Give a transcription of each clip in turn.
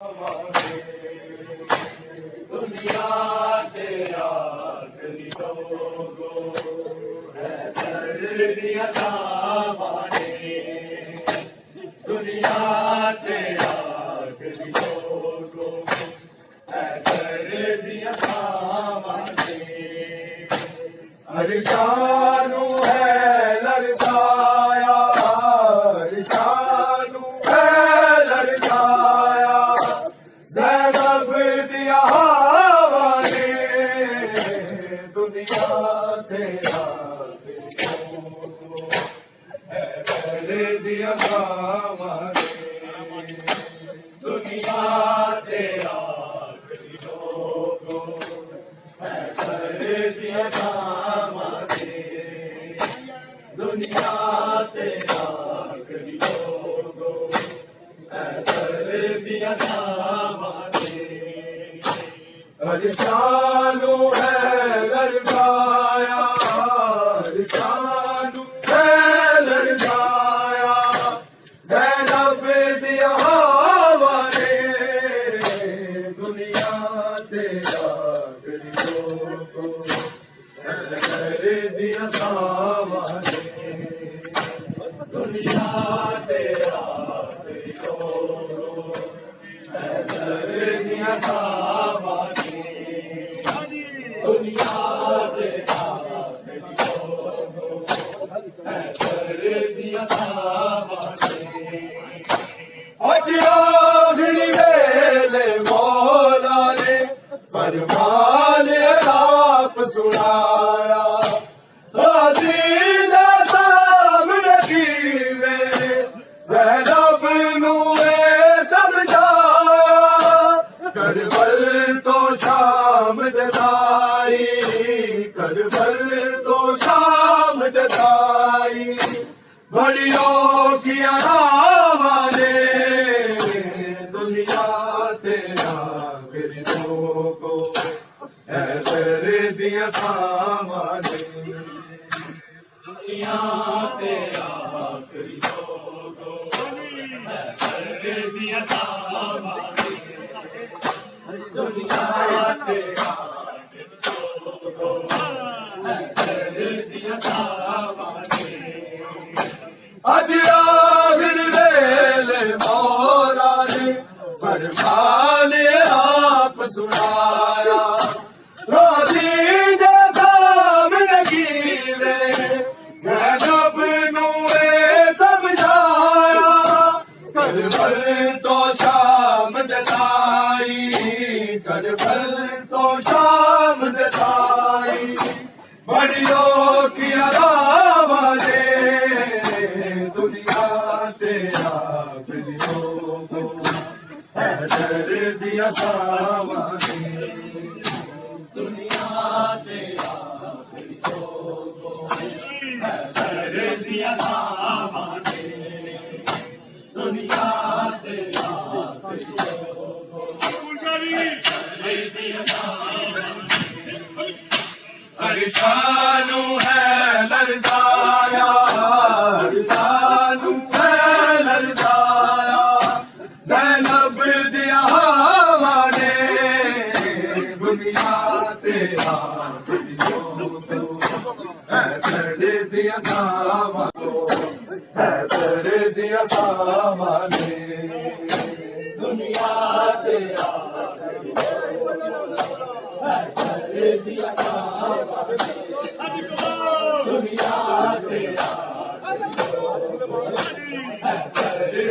दुनिया तेरा लोगो है सर्दियां सामाने, दुनिया तेरा लोगो है सर्दियां सामाने। हर जानू है लड़काया, हर जानू है लड़काया, ज़ैनब दिया हवाले, दुनिया तेरा है दिया हवाले, दुनिया तेरा है दिया हवाले, दुनिया तेरा दिया हवाले। हर जानू है लड़काया, हर जानू है लड़काया, ज़ैनब दिया हवाले, दुनिया तेरा दिया हवाले, दुनिया तेरा दिया हवाले, दुनिया तेरा दिया हवाले। आज आखिरी वेले मौला ने फरमान आप सुनाया, अज़ीज़ सामने कीवे ज़ैनब नू समझाया, करबल तो शाम जताई, करबल तो शाम जताई, बड़ियों की आवाज़े, दुनिया तेरा फिरदों को है दिया सामाने, दुनिया तेरा फिरदों को है दिया सामाने, दुनिया तेरा दिया सामाने। आज आखिर वेले मौला ने फरमान आप सुनाया, अज़ीज़ सामने कीवे ज़ैनब नू समझाया, करबल तो शाम जताई, करबल तो शाम जताई, बड़ियों की आवाज़े, दुनिया तेरा फिरदों को है दिया सामाने, दुनिया तेरा फिरदों को है दिया सामाने, दुनिया तेरा फिरदों को है दिया सामाने। हर जानू है लड़काया, हर जानू है लड़काया, ज़ैनब दिया हवाले, दुनिया तेरा है दिया सामाने, है दिया सामाने, दुनिया तेरा दिया सामाने, दुनिया तेरा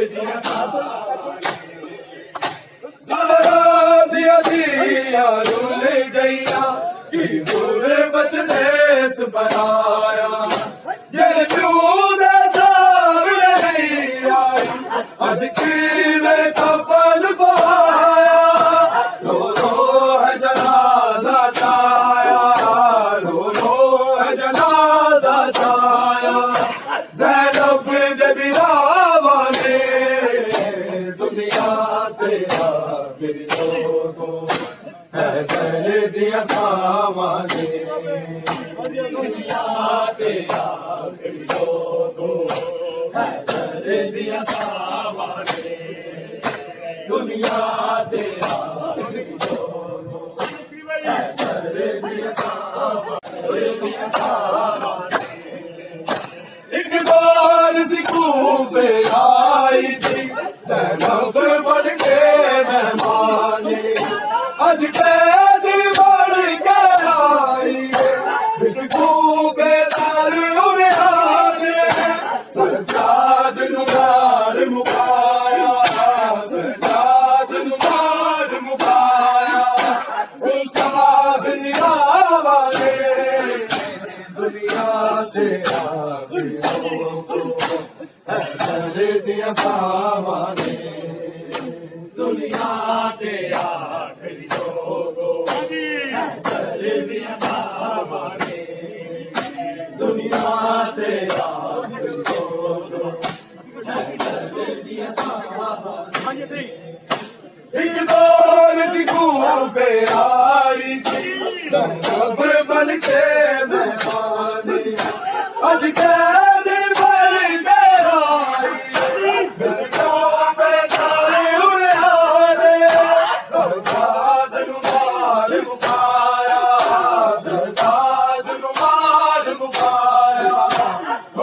दिया सामाने। ज़हरा दिया दिया रुल गया कि गुर्बत देश बनाया, ये दूध सामने नहीं आई, आज की मेरे कपल बहाया, रो रो है जनाजा छाया, रो रो है जनाजा छाया, ज़ैनब दे बिना वाले, दुनिया तेरा फिरदों को है दिया सामाने, दुनिया तेरा फिरदों को है दिया सामाने, दुनिया ते आखिरी लोगो दिया एक बार सिखू पे आई थी सैनब बन के मेहमानी अज कैद बन के आई सिखू पे सार उड़े आने सजाद नुमार मुकाया सजाद नुमार मुकाया उस्ताद निगावा ने दुनिया ते आखिरी लोगो दिया सामाने दुनिया ते आखिरी लोगो दिया सामाने दुनिया ते आखिरी लोगो दिया सामाने एक दौर सिखू पे आई थी सैनब बन के मेहमानी अज कैद बन के आई बिल्कुल बेचारे उड़े आने सरदाद नुमार मुकाया सरदाद नुमार मुकाया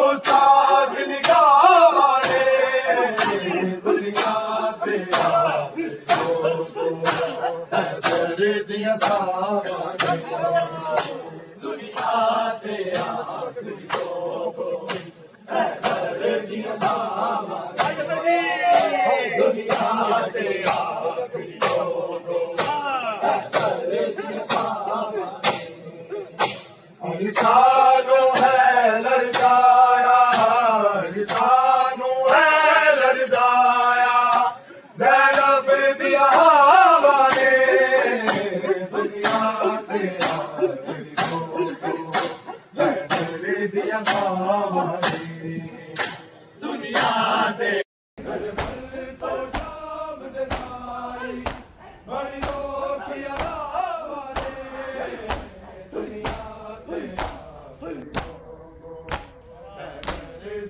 उस्ताद निगावा ने दुनिया ते आखिरी लोगो दिया सामाने दुनिया ते आखिरी लोगो दिया सामाने दुनिया ते आखिरी लोगो दिया सामाने इंसानो है लरजाया इंसानो है लरजाया ज़ैनब दिया हवा ने दुनिया ते आखिरी लोगो दिया हवा ने दुनिया ते तो शाम दिनाई बड़ी रोटियां हवाने दुनिया ते आखिरी लोगो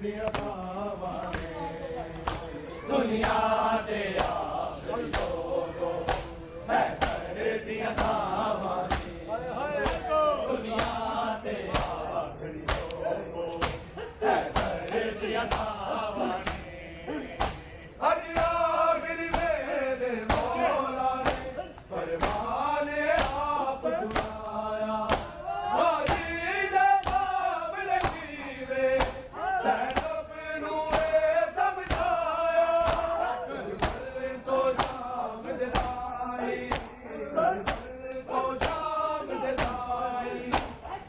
दिया हवा ने दुनिया ते आखिरी लोगो दिया हवा ने दुनिया ते आखिरी लोगो दिया हवा ने हर आखिरी मेरे मौला ने फरमाने आप सुनाया हाजी दे बाब लकीरे सैनब नूरे समझाया करबल तो शाम दिलाई करबल तो शाम दिलाई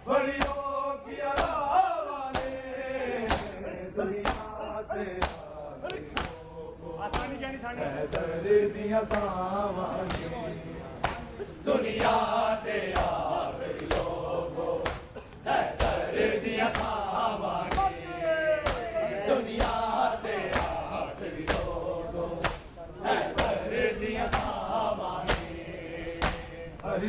बड़ी रोटियां हवा ने दुनिया ते दिया सामाने दुनिया ते आखिरी लोगो दिया सामाने दुनिया ते आखिरी लोगो दिया सामाने हर